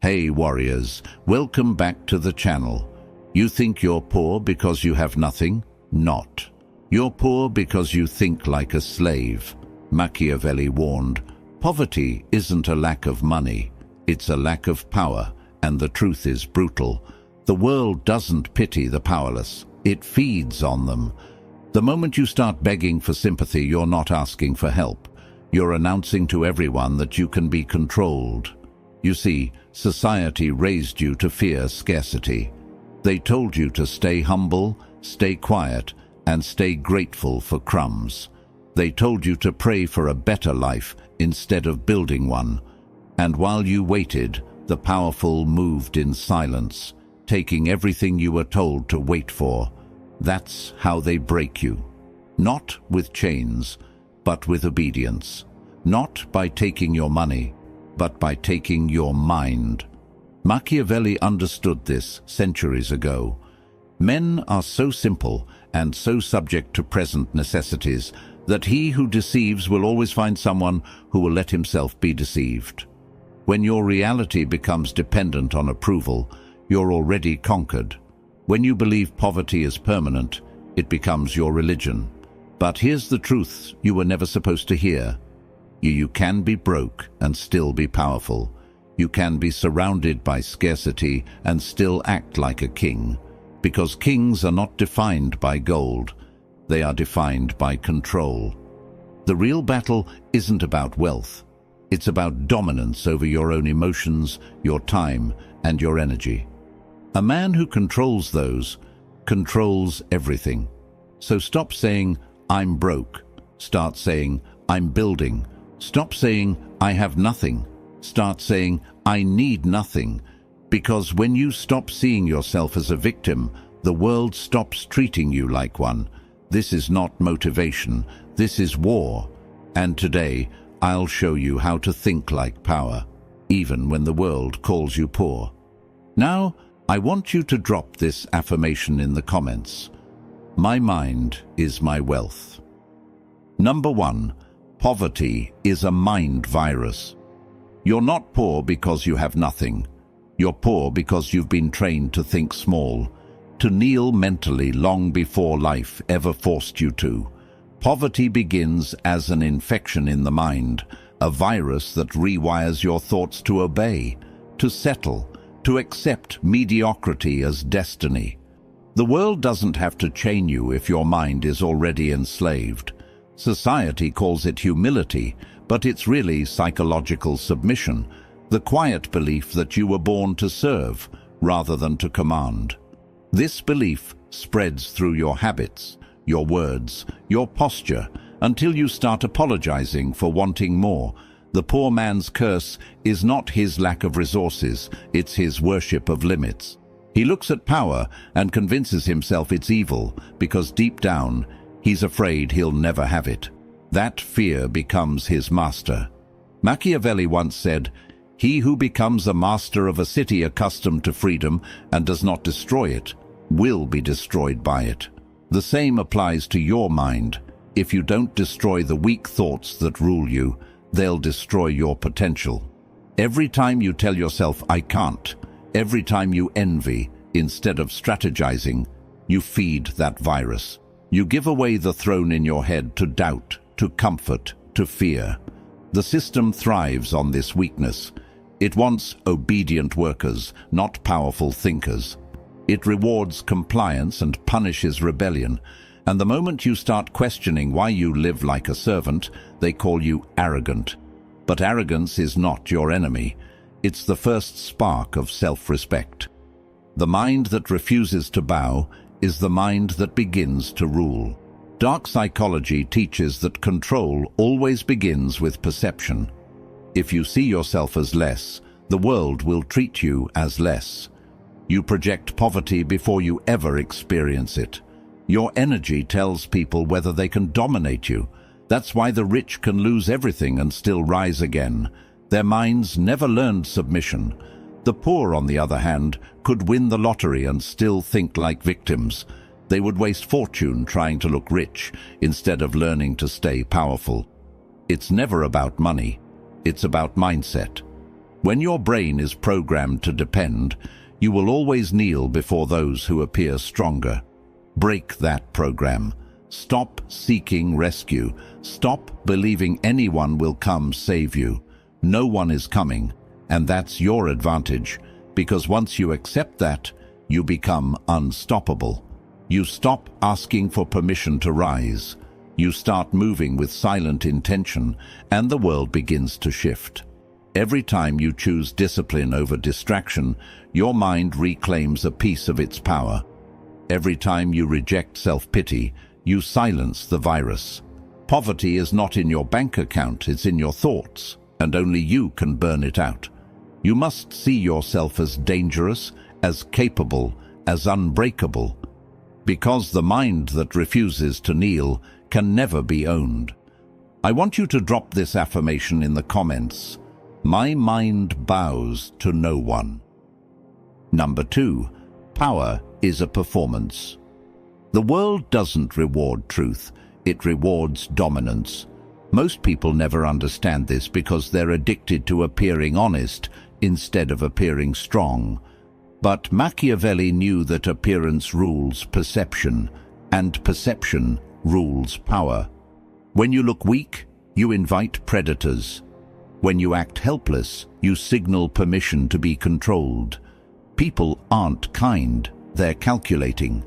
Hey warriors, welcome back to the channel. You think you're poor because you have nothing? Not. You're poor because you think like a slave. Machiavelli warned, poverty isn't a lack of money, it's a lack of power, and the truth is brutal. The world doesn't pity the powerless, it feeds on them. The moment you start begging for sympathy, you're not asking for help. You're announcing to everyone that you can be controlled. You see, society raised you to fear scarcity. They told you to stay humble, stay quiet, and stay grateful for crumbs. They told you to pray for a better life instead of building one. And while you waited, the powerful moved in silence, taking everything you were told to wait for. That's how they break you. Not with chains, but with obedience. Not by taking your money, but by taking your mind. Machiavelli understood this centuries ago. Men are so simple and so subject to present necessities that he who deceives will always find someone who will let himself be deceived. When your reality becomes dependent on approval, you're already conquered. When you believe poverty is permanent, it becomes your religion. But here's the truth you were never supposed to hear. You can be broke and still be powerful. You can be surrounded by scarcity and still act like a king. Because kings are not defined by gold. They are defined by control. The real battle isn't about wealth. It's about dominance over your own emotions, your time, and your energy. A man who controls those controls everything. So stop saying, I'm broke. Start saying, I'm building. Stop saying, I have nothing. Start saying, I need nothing. Because when you stop seeing yourself as a victim, the world stops treating you like one. This is not motivation. This is war. And today, I'll show you how to think like power, even when the world calls you poor. Now, I want you to drop this affirmation in the comments. My mind is my wealth. Number 1. Poverty is a mind virus. You're not poor because you have nothing. You're poor because you've been trained to think small, to kneel mentally long before life ever forced you to. Poverty begins as an infection in the mind, a virus that rewires your thoughts to obey, to settle, to accept mediocrity as destiny. The world doesn't have to chain you if your mind is already enslaved. Society calls it humility, but it's really psychological submission, the quiet belief that you were born to serve rather than to command. This belief spreads through your habits, your words, your posture, until you start apologizing for wanting more. The poor man's curse is not his lack of resources, it's his worship of limits. He looks at power and convinces himself it's evil because deep down, he's afraid he'll never have it. That fear becomes his master. Machiavelli once said, "He who becomes a master of a city accustomed to freedom and does not destroy it, will be destroyed by it." The same applies to your mind. If you don't destroy the weak thoughts that rule you, they'll destroy your potential. Every time you tell yourself, I can't, every time you envy, instead of strategizing, you feed that virus. You give away the throne in your head to doubt, to comfort, to fear. The system thrives on this weakness. It wants obedient workers, not powerful thinkers. It rewards compliance and punishes rebellion. And the moment you start questioning why you live like a servant, they call you arrogant. But arrogance is not your enemy. It's the first spark of self-respect. The mind that refuses to bow is the mind that begins to rule. Dark psychology teaches that control always begins with perception. If you see yourself as less, the world will treat you as less. You project poverty before you ever experience it. Your energy tells people whether they can dominate you. That's why the rich can lose everything and still rise again. Their minds never learned submission. The poor, on the other hand, could win the lottery and still think like victims. They would waste fortune trying to look rich instead of learning to stay powerful. It's never about money. It's about mindset. When your brain is programmed to depend, you will always kneel before those who appear stronger. Break that program. Stop seeking rescue. Stop believing anyone will come save you. No one is coming, and that's your advantage, because once you accept that, you become unstoppable. You stop asking for permission to rise. You start moving with silent intention, and the world begins to shift. Every time you choose discipline over distraction, your mind reclaims a piece of its power. Every time you reject self-pity, you silence the virus. Poverty is not in your bank account, it's in your thoughts, and only you can burn it out. You must see yourself as dangerous, as capable, as unbreakable, because the mind that refuses to kneel can never be owned. I want you to drop this affirmation in the comments. My mind bows to no one. Number 2. Power is a performance. The world doesn't reward truth, it rewards dominance. Most people never understand this because they're addicted to appearing honest instead of appearing strong. But Machiavelli knew that appearance rules perception, and perception rules power. When you look weak, you invite predators. When you act helpless, you signal permission to be controlled. People aren't kind, they're calculating.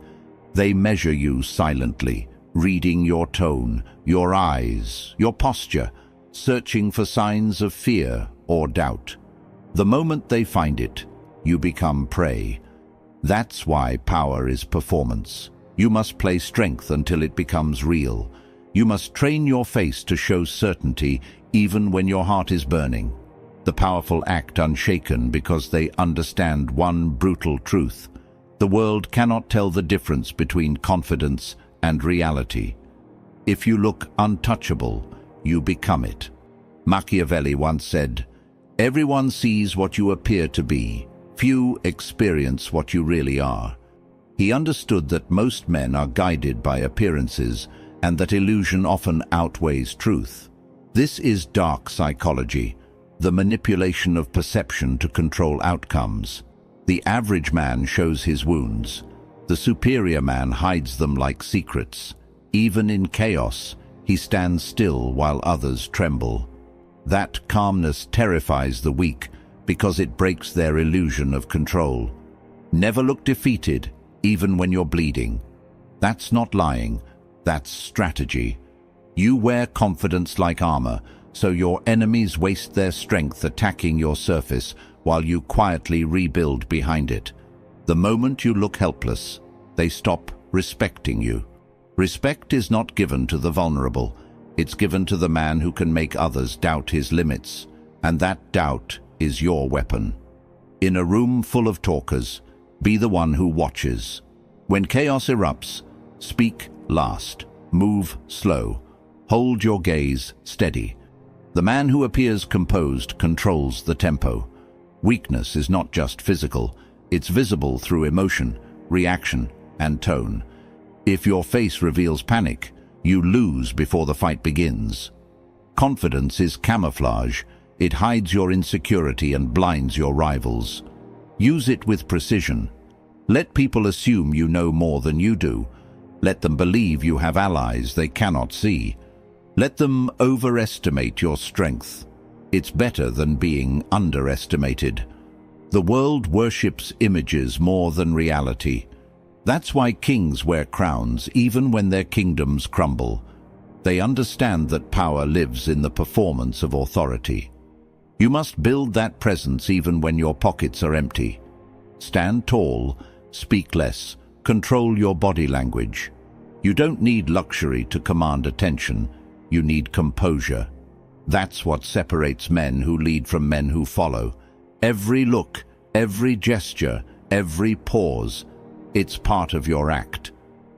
They measure you silently, reading your tone, your eyes, your posture, searching for signs of fear or doubt. The moment they find it, you become prey. That's why power is performance. You must play strength until it becomes real. You must train your face to show certainty even when your heart is burning. The powerful act unshaken because they understand one brutal truth. The world cannot tell the difference between confidence and reality. If you look untouchable, you become it. Machiavelli once said, "Everyone sees what you appear to be. Few experience what you really are." He understood that most men are guided by appearances and that illusion often outweighs truth. This is dark psychology, the manipulation of perception to control outcomes. The average man shows his wounds. The superior man hides them like secrets. Even in chaos, he stands still while others tremble. That calmness terrifies the weak because it breaks their illusion of control. Never look defeated, even when you're bleeding. That's not lying, that's strategy. You wear confidence like armor, so your enemies waste their strength attacking your surface while you quietly rebuild behind it. The moment you look helpless, they stop respecting you. Respect is not given to the vulnerable. It's given to the man who can make others doubt his limits, and that doubt is your weapon. In a room full of talkers, be the one who watches. When chaos erupts, speak last, move slow, hold your gaze steady. The man who appears composed controls the tempo. Weakness is not just physical, it's visible through emotion, reaction, and tone. If your face reveals panic, you lose before the fight begins. Confidence is camouflage. It hides your insecurity and blinds your rivals. Use it with precision. Let people assume you know more than you do. Let them believe you have allies they cannot see. Let them overestimate your strength. It's better than being underestimated. The world worships images more than reality. That's why kings wear crowns even when their kingdoms crumble. They understand that power lives in the performance of authority. You must build that presence even when your pockets are empty. Stand tall, speak less, control your body language. You don't need luxury to command attention. You need composure. That's what separates men who lead from men who follow. Every look, every gesture, every pause, it's part of your act.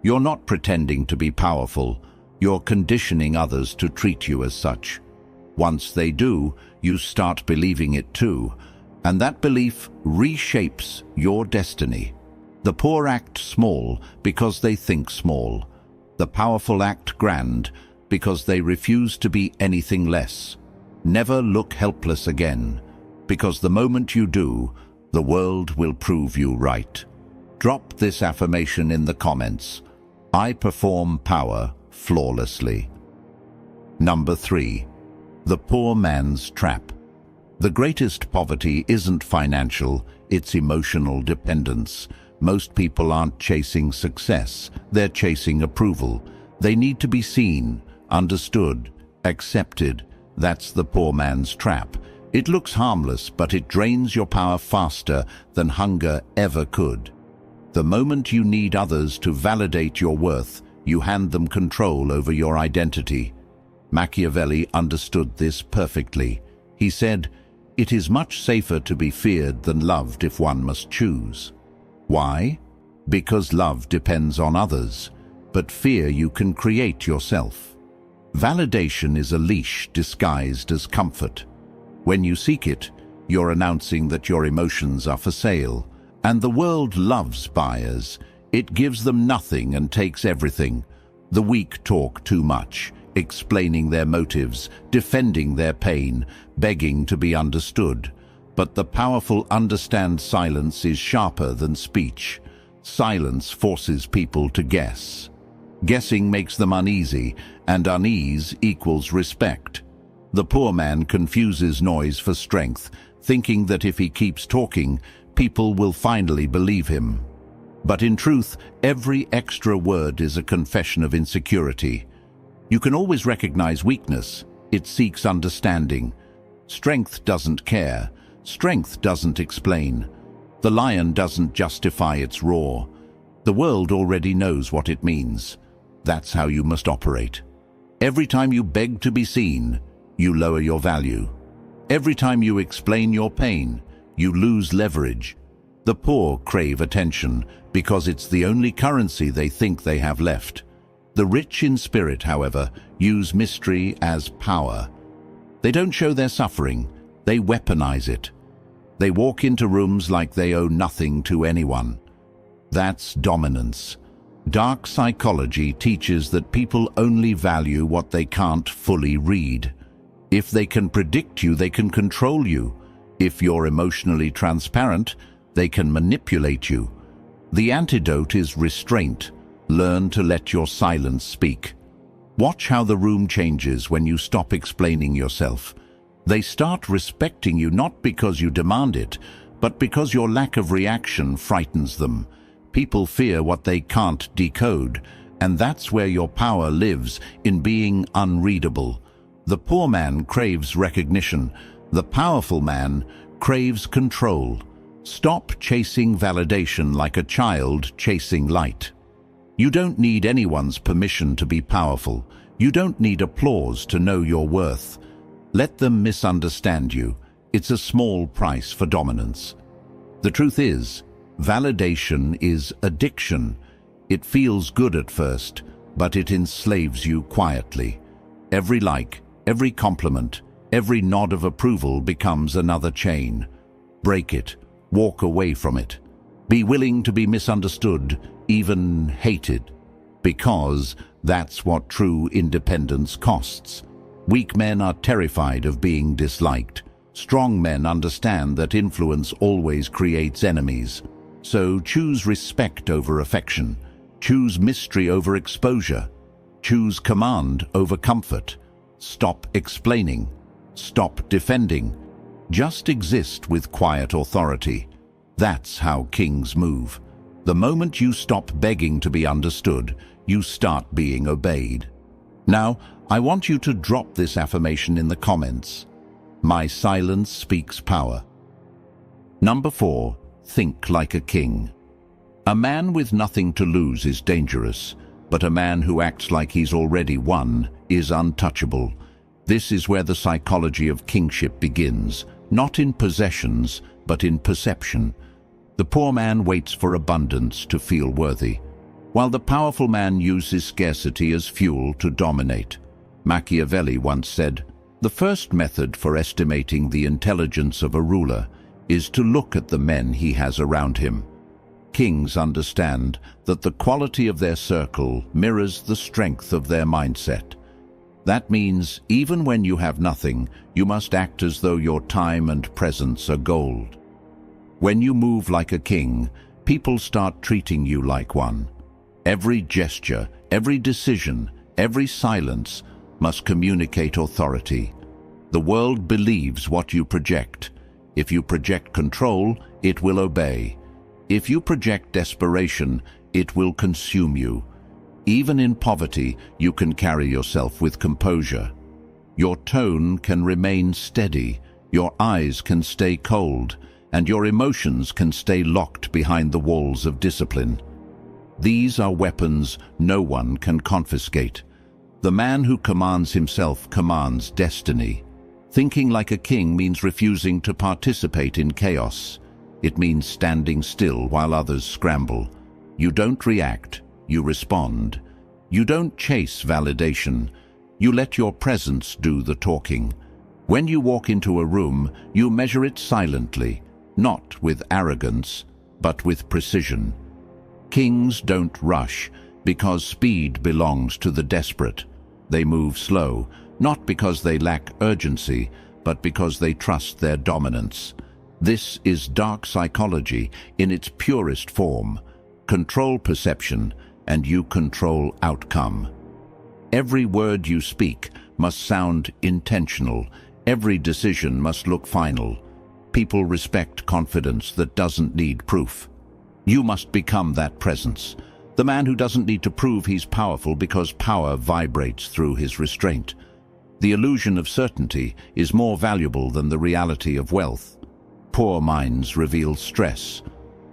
You're not pretending to be powerful. You're conditioning others to treat you as such. Once they do, you start believing it too, and that belief reshapes your destiny. The poor act small because they think small. The powerful act grand because they refuse to be anything less. Never look helpless again. because the moment you do, the world will prove you right. Drop this affirmation in the comments. I perform power flawlessly. Number 3. The poor man's trap. The greatest poverty isn't financial, it's emotional dependence. Most people aren't chasing success, they're chasing approval. They need to be seen, understood, accepted. That's the poor man's trap. It looks harmless, but it drains your power faster than hunger ever could. The moment you need others to validate your worth, you hand them control over your identity. Machiavelli understood this perfectly. He said, "It is much safer to be feared than loved if one must choose." Why? Because love depends on others, but fear you can create yourself. Validation is a leash disguised as comfort. When you seek it, you're announcing that your emotions are for sale. And the world loves buyers. It gives them nothing and takes everything. The weak talk too much, explaining their motives, defending their pain, begging to be understood. But the powerful understand silence is sharper than speech. Silence forces people to guess. Guessing makes them uneasy, and unease equals respect. The poor man confuses noise for strength, thinking that if he keeps talking, people will finally believe him. But in truth, every extra word is a confession of insecurity. You can always recognize weakness. It seeks understanding. Strength doesn't care. Strength doesn't explain. The lion doesn't justify its roar. The world already knows what it means. That's how you must operate. Every time you beg to be seen, you lower your value. Every time you explain your pain, you lose leverage. The poor crave attention because it's the only currency they think they have left. The rich in spirit, however, use mystery as power. They don't show their suffering, they weaponize it. They walk into rooms like they owe nothing to anyone. That's dominance. Dark psychology teaches that people only value what they can't fully read. If they can predict you, they can control you. If you're emotionally transparent, they can manipulate you. The antidote is restraint. Learn to let your silence speak. Watch how the room changes when you stop explaining yourself. They start respecting you not because you demand it, but because your lack of reaction frightens them. People fear what they can't decode, and that's where your power lives, in being unreadable. The poor man craves recognition. The powerful man craves control. Stop chasing validation like a child chasing light. You don't need anyone's permission to be powerful. You don't need applause to know your worth. Let them misunderstand you. It's a small price for dominance. The truth is, validation is addiction. It feels good at first, but it enslaves you quietly. Every like, every compliment, every nod of approval becomes another chain. Break it. Walk away from it. Be willing to be misunderstood, even hated, because that's what true independence costs. Weak men are terrified of being disliked. Strong men understand that influence always creates enemies. So choose respect over affection. Choose mystery over exposure. Choose command over comfort. Stop explaining. Stop defending. Just exist with quiet authority. That's how kings move. The moment you stop begging to be understood, you start being obeyed. Now, I want you to drop this affirmation in the comments. My silence speaks power. Number 4, think like a king. A man with nothing to lose is dangerous, but a man who acts like he's already won is untouchable. This is where the psychology of kingship begins, not in possessions, but in perception. The poor man waits for abundance to feel worthy, while the powerful man uses scarcity as fuel to dominate. Machiavelli once said, "The first method for estimating the intelligence of a ruler is to look at the men he has around him." Kings understand that the quality of their circle mirrors the strength of their mindset. That means even when you have nothing, you must act as though your time and presence are gold. When you move like a king, people start treating you like one. Every gesture, every decision, every silence must communicate authority. The world believes what you project. If you project control, it will obey. If you project desperation, it will consume you. Even in poverty, you can carry yourself with composure. Your tone can remain steady, your eyes can stay cold, and your emotions can stay locked behind the walls of discipline. These are weapons no one can confiscate. The man who commands himself commands destiny. Thinking like a king means refusing to participate in chaos. It means standing still while others scramble. You don't react, you respond. You don't chase validation. You let your presence do the talking. When you walk into a room, you measure it silently, not with arrogance, but with precision. Kings don't rush because speed belongs to the desperate. They move slow, not because they lack urgency, but because they trust their dominance. This is dark psychology in its purest form. Control perception, and you control outcome. Every word you speak must sound intentional. Every decision must look final. People respect confidence that doesn't need proof. You must become that presence. The man who doesn't need to prove he's powerful because power vibrates through his restraint. The illusion of certainty is more valuable than the reality of wealth. Poor minds reveal stress.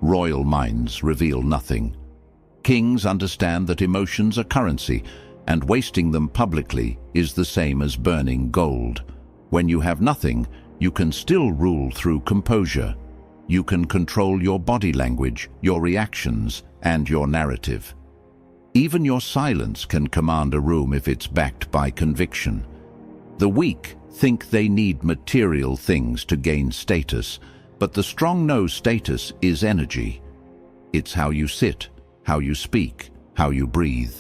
Royal minds reveal nothing. Kings understand that emotions are currency, and wasting them publicly is the same as burning gold. When you have nothing, you can still rule through composure. You can control your body language, your reactions, and your narrative. Even your silence can command a room if it's backed by conviction. The weak think they need material things to gain status, but the strong know status is energy. It's how you sit, how you speak, how you breathe.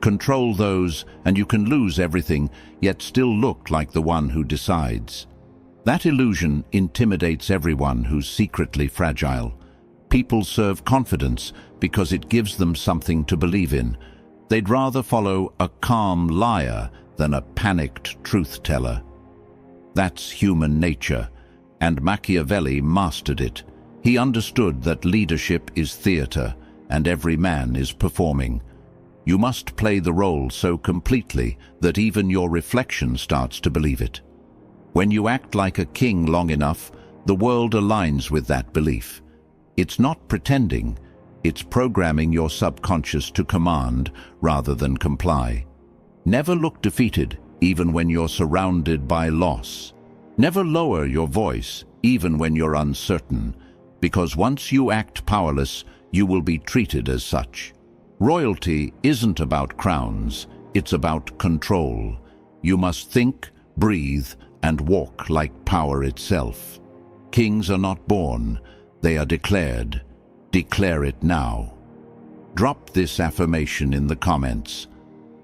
Control those, and you can lose everything, yet still look like the one who decides. That illusion intimidates everyone who's secretly fragile. People serve confidence because it gives them something to believe in. They'd rather follow a calm liar than a panicked truth-teller. That's human nature, and Machiavelli mastered it. He understood that leadership is theater, and every man is performing. You must play the role so completely that even your reflection starts to believe it. When you act like a king long enough, the world aligns with that belief. It's not pretending, it's programming your subconscious to command rather than comply. Never look defeated, even when you're surrounded by loss. Never lower your voice, even when you're uncertain, because once you act powerless, you will be treated as such. Royalty isn't about crowns, it's about control. You must think, breathe, and walk like power itself. Kings are not born, they are declared. Declare it now. Drop this affirmation in the comments.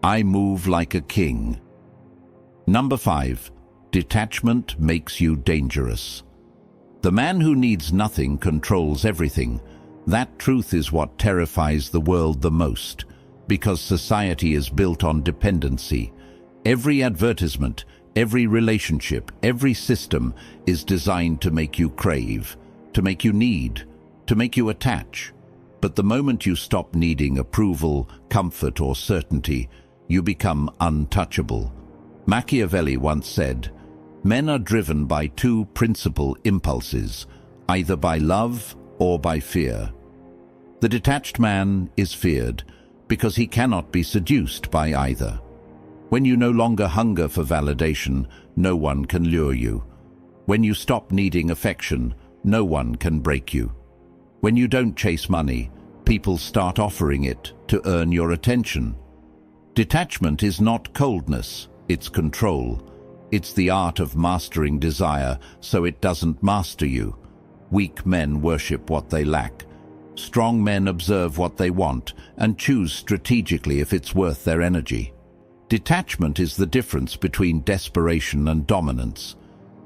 I move like a king. Number 5. Detachment makes you dangerous. The man who needs nothing controls everything. That truth is what terrifies the world the most, because society is built on dependency. Every advertisement, every relationship, every system is designed to make you crave, to make you need, to make you attach. But the moment you stop needing approval, comfort, or certainty, you become untouchable. Machiavelli once said, "Men are driven by two principal impulses, either by love or by fear." The detached man is feared because he cannot be seduced by either. When you no longer hunger for validation, no one can lure you. When you stop needing affection, no one can break you. When you don't chase money, people start offering it to earn your attention. Detachment is not coldness, it's control. It's the art of mastering desire so it doesn't master you. Weak men worship what they lack. Strong men observe what they want and choose strategically if it's worth their energy. Detachment is the difference between desperation and dominance.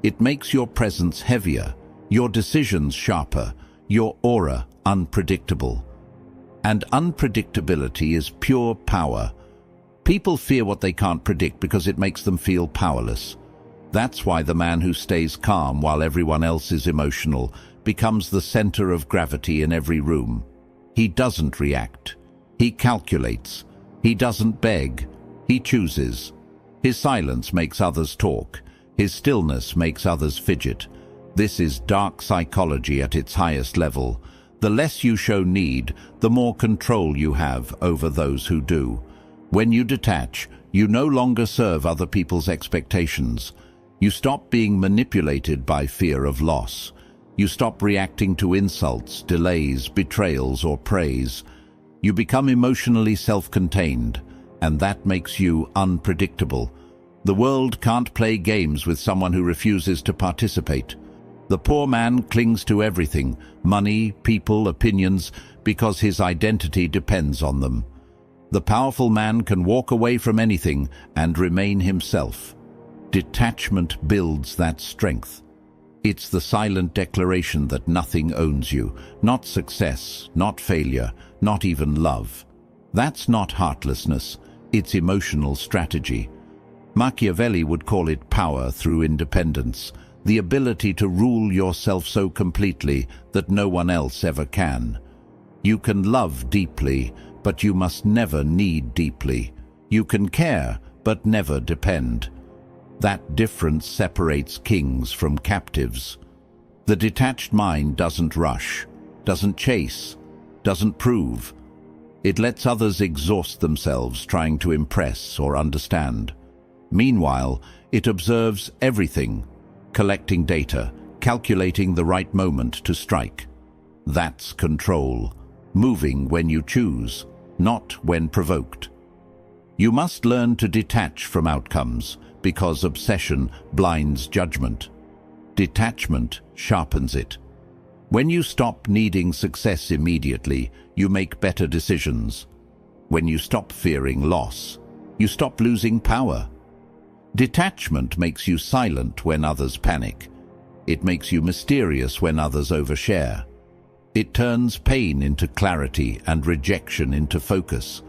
It makes your presence heavier, your decisions sharper, your aura unpredictable. And unpredictability is pure power. People fear what they can't predict because it makes them feel powerless. That's why the man who stays calm while everyone else is emotional becomes the center of gravity in every room. He doesn't react. He calculates. He doesn't beg. He chooses. His silence makes others talk. His stillness makes others fidget. This is dark psychology at its highest level. The less you show need, the more control you have over those who do. When you detach, you no longer serve other people's expectations. You stop being manipulated by fear of loss. You stop reacting to insults, delays, betrayals, or praise. You become emotionally self-contained, and that makes you unpredictable. The world can't play games with someone who refuses to participate. The poor man clings to everything, money, people, opinions, because his identity depends on them. The powerful man can walk away from anything and remain himself. Detachment builds that strength. It's the silent declaration that nothing owns you, not success, not failure, not even love. That's not heartlessness, it's emotional strategy. Machiavelli would call it power through independence, the ability to rule yourself so completely that no one else ever can. You can love deeply, but you must never need deeply. You can care, but never depend. That difference separates kings from captives. The detached mind doesn't rush, doesn't chase, doesn't prove. It lets others exhaust themselves trying to impress or understand. Meanwhile, it observes everything, collecting data, calculating the right moment to strike. That's control, moving when you choose, not when provoked. You must learn to detach from outcomes, because obsession blinds judgment. Detachment sharpens it. When you stop needing success immediately, you make better decisions. When you stop fearing loss, you stop losing power. Detachment makes you silent when others panic. It makes you mysterious when others overshare. It turns pain into clarity and rejection into focus.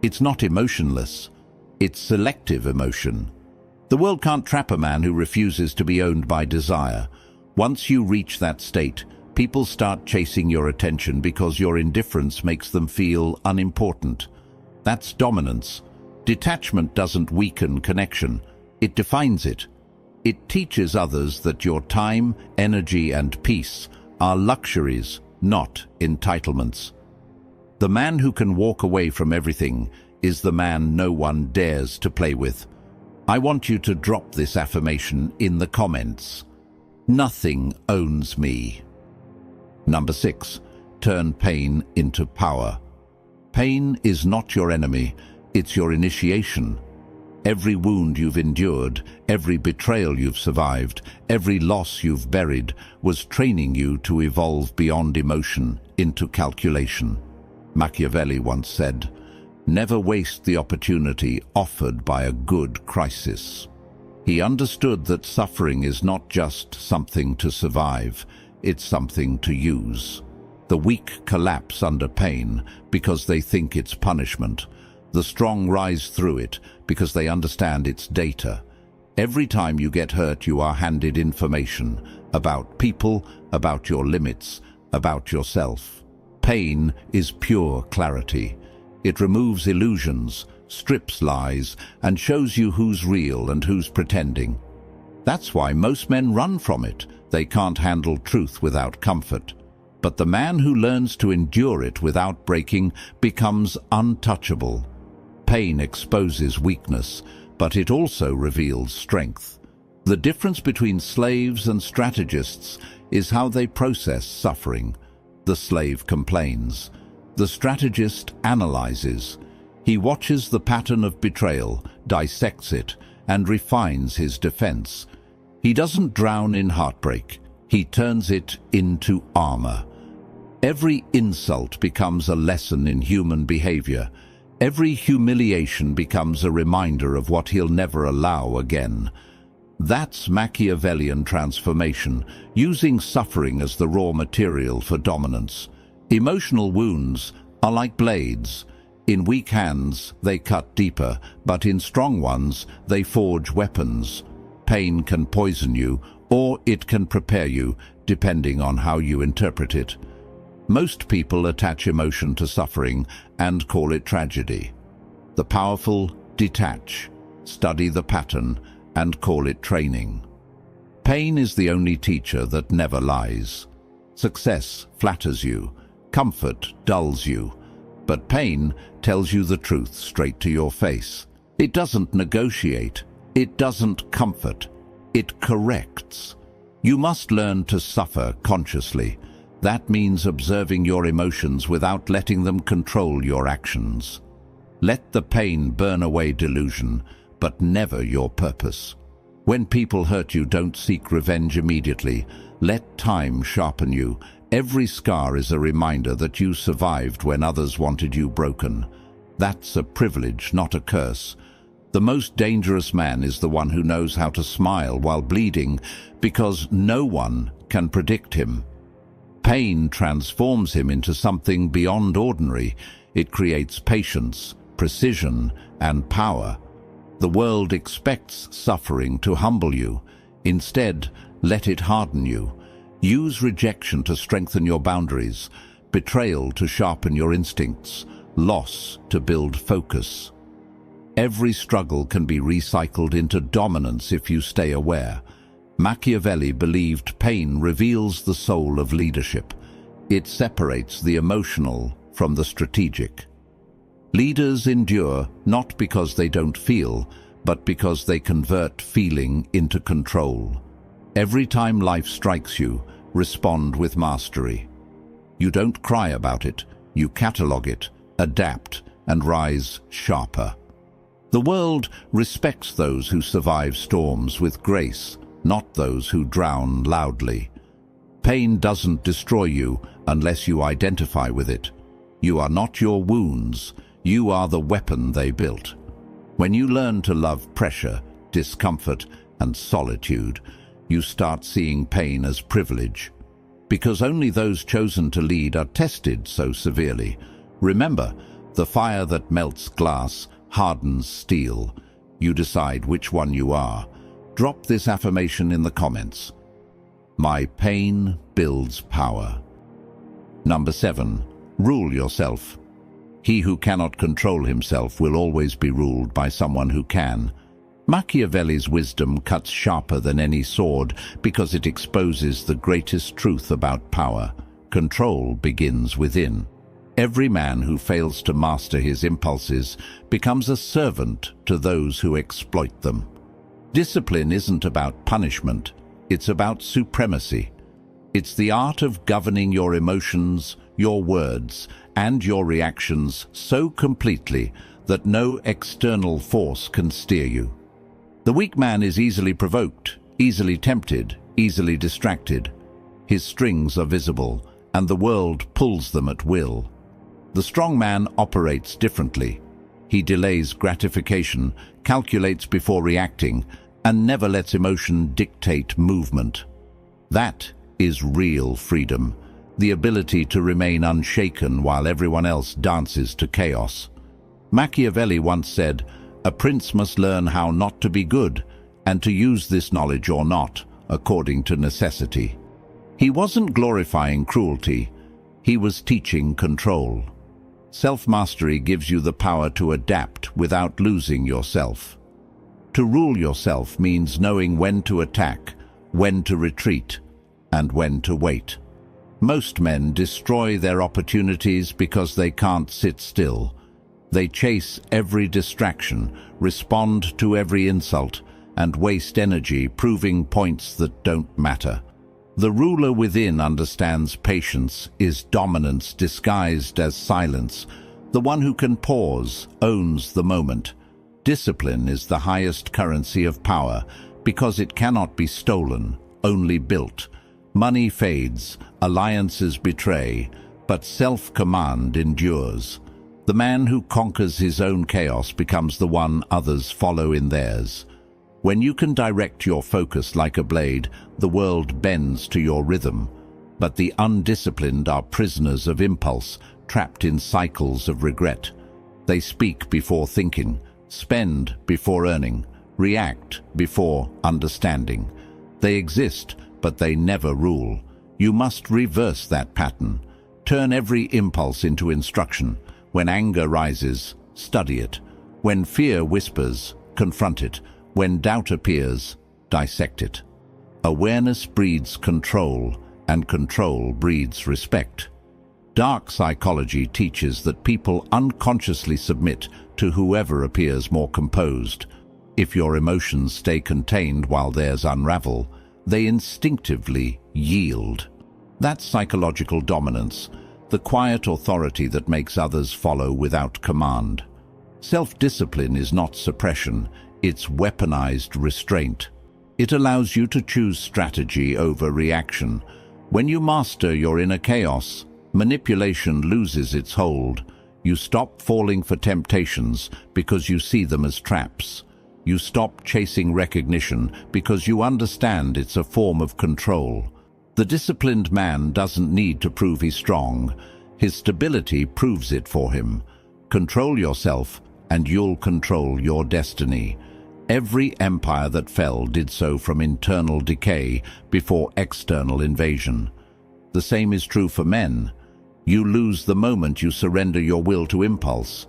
It's not emotionless. It's selective emotion. The world can't trap a man who refuses to be owned by desire. Once you reach that state, people start chasing your attention because your indifference makes them feel unimportant. That's dominance. Detachment doesn't weaken connection. It defines it. It teaches others that your time, energy, and peace are luxuries, not entitlements. The man who can walk away from everything is the man no one dares to play with. I want you to drop this affirmation in the comments. Nothing owns me. Number 6. Turn pain into power. Pain is not your enemy, it's your initiation. Every wound you've endured, every betrayal you've survived, every loss you've buried was training you to evolve beyond emotion into calculation. Machiavelli once said, "Never waste the opportunity offered by a good crisis." He understood that suffering is not just something to survive, it's something to use. The weak collapse under pain because they think it's punishment. The strong rise through it because they understand it's data. Every time you get hurt, you are handed information about people, about your limits, about yourself. Pain is pure clarity. It removes illusions, strips lies, and shows you who's real and who's pretending. That's why most men run from it. They can't handle truth without comfort. But the man who learns to endure it without breaking becomes untouchable. Pain exposes weakness, but it also reveals strength. The difference between slaves and strategists is how they process suffering. The slave complains. The strategist analyzes. He watches the pattern of betrayal, dissects it, and refines his defense. He doesn't drown in heartbreak. He turns it into armor. Every insult becomes a lesson in human behavior. Every humiliation becomes a reminder of what he'll never allow again. That's Machiavellian transformation, using suffering as the raw material for dominance. Emotional wounds are like blades. In weak hands, they cut deeper, but in strong ones, they forge weapons. Pain can poison you, or it can prepare you, depending on how you interpret it. Most people attach emotion to suffering and call it tragedy. The powerful detach, study the pattern, and call it training. Pain is the only teacher that never lies. Success flatters you, comfort dulls you, but pain tells you the truth straight to your face. It doesn't negotiate, it doesn't comfort, it corrects. You must learn to suffer consciously. That means observing your emotions without letting them control your actions. Let the pain burn away delusion, but never your purpose. When people hurt you, don't seek revenge immediately. Let time sharpen you. Every scar is a reminder that you survived when others wanted you broken. That's a privilege, not a curse. The most dangerous man is the one who knows how to smile while bleeding, because no one can predict him. Pain transforms him into something beyond ordinary. It creates patience, precision, and power. The world expects suffering to humble you. Instead, let it harden you. Use rejection to strengthen your boundaries, betrayal to sharpen your instincts, loss to build focus. Every struggle can be recycled into dominance if you stay aware. Machiavelli believed pain reveals the soul of leadership. It separates the emotional from the strategic. Leaders endure not because they don't feel, but because they convert feeling into control. Every time life strikes you, respond with mastery. You don't cry about it, you catalog it, adapt, and rise sharper. The world respects those who survive storms with grace, not those who drown loudly. Pain doesn't destroy you unless you identify with it. You are not your wounds, you are the weapon they built. When you learn to love pressure, discomfort, and solitude, you start seeing pain as privilege. Because only those chosen to lead are tested so severely. Remember, the fire that melts glass hardens steel. You decide which one you are. Drop this affirmation in the comments. My pain builds power. Number 7. Rule yourself. He who cannot control himself will always be ruled by someone who can. Machiavelli's wisdom cuts sharper than any sword because it exposes the greatest truth about power. Control begins within. Every man who fails to master his impulses becomes a servant to those who exploit them. Discipline isn't about punishment, it's about supremacy. It's the art of governing your emotions, your words, and your reactions so completely that no external force can steer you. The weak man is easily provoked, easily tempted, easily distracted. His strings are visible, and the world pulls them at will. The strong man operates differently. He delays gratification, calculates before reacting, and never lets emotion dictate movement. That is real freedom, the ability to remain unshaken while everyone else dances to chaos. Machiavelli once said, "A prince must learn how not to be good, and to use this knowledge or not, according to necessity." He wasn't glorifying cruelty, he was teaching control. Self-mastery gives you the power to adapt without losing yourself. To rule yourself means knowing when to attack, when to retreat, and when to wait. Most men destroy their opportunities because they can't sit still. They chase every distraction, respond to every insult, and waste energy proving points that don't matter. The ruler within understands patience is dominance disguised as silence. The one who can pause owns the moment. Discipline is the highest currency of power because it cannot be stolen, only built. Money fades, alliances betray, but self-command endures. The man who conquers his own chaos becomes the one others follow in theirs. When you can direct your focus like a blade, the world bends to your rhythm. But the undisciplined are prisoners of impulse, trapped in cycles of regret. They speak before thinking, spend before earning, react before understanding. They exist, but they never rule. You must reverse that pattern. Turn every impulse into instruction. When anger rises, study it. When fear whispers, confront it. When doubt appears, dissect it. Awareness breeds control, and control breeds respect. Dark psychology teaches that people unconsciously submit to whoever appears more composed. If your emotions stay contained while theirs unravel, they instinctively yield. That's psychological dominance, the quiet authority that makes others follow without command. Self-discipline is not suppression, it's weaponized restraint. It allows you to choose strategy over reaction. When you master your inner chaos, manipulation loses its hold. You stop falling for temptations because you see them as traps. You stop chasing recognition because you understand it's a form of control. The disciplined man doesn't need to prove he's strong. His stability proves it for him. Control yourself, and you'll control your destiny. Every empire that fell did so from internal decay before external invasion. The same is true for men. You lose the moment you surrender your will to impulse.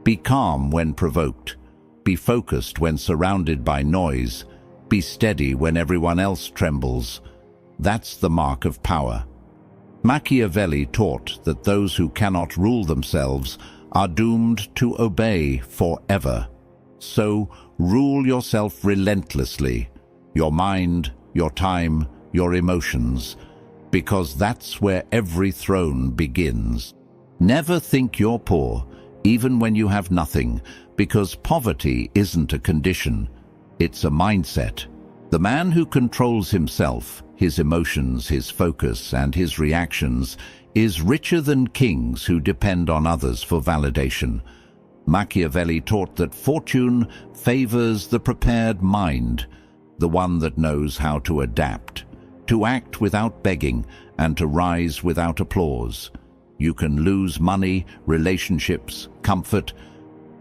Be calm when provoked. Be focused when surrounded by noise. Be steady when everyone else trembles. That's the mark of power. Machiavelli taught that those who cannot rule themselves are doomed to obey forever. So, rule yourself relentlessly, your mind, your time, your emotions, because that's where every throne begins. Never think you're poor, even when you have nothing, because poverty isn't a condition, it's a mindset. The man who controls himself, his emotions, his focus, and his reactions is richer than kings who depend on others for validation. Machiavelli taught that fortune favors the prepared mind, the one that knows how to adapt, to act without begging, and to rise without applause. You can lose money, relationships, comfort,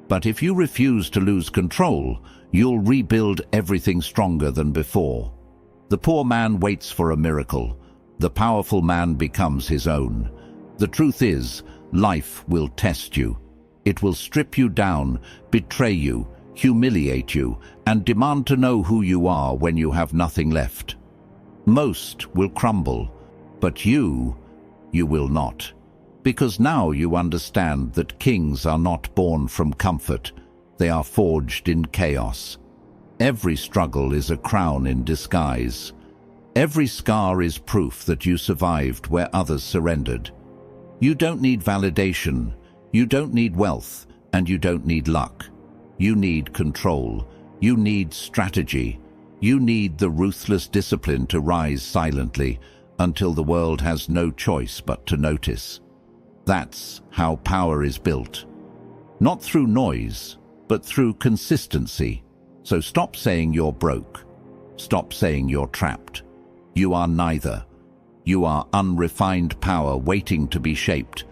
but if you refuse to lose control, you'll rebuild everything stronger than before. The poor man waits for a miracle. The powerful man becomes his own. The truth is, life will test you. It will strip you down, betray you, humiliate you, and demand to know who you are when you have nothing left. Most will crumble, but you will not. Because now you understand that kings are not born from comfort. They are forged in chaos. Every struggle is a crown in disguise. Every scar is proof that you survived where others surrendered. You don't need validation, you don't need wealth, and you don't need luck. You need control. You need strategy. You need the ruthless discipline to rise silently until the world has no choice but to notice. That's how power is built. Not through noise, but through consistency. So stop saying you're broke. Stop saying you're trapped. You are neither. You are unrefined power waiting to be shaped.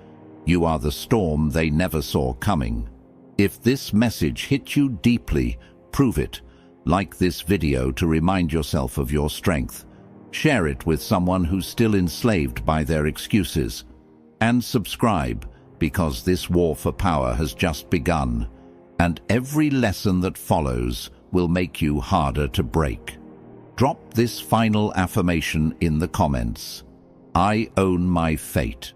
You are the storm they never saw coming. If this message hit you deeply, prove it. Like this video to remind yourself of your strength. Share it with someone who's still enslaved by their excuses. And subscribe, because this war for power has just begun. And every lesson that follows will make you harder to break. Drop this final affirmation in the comments. I own my fate.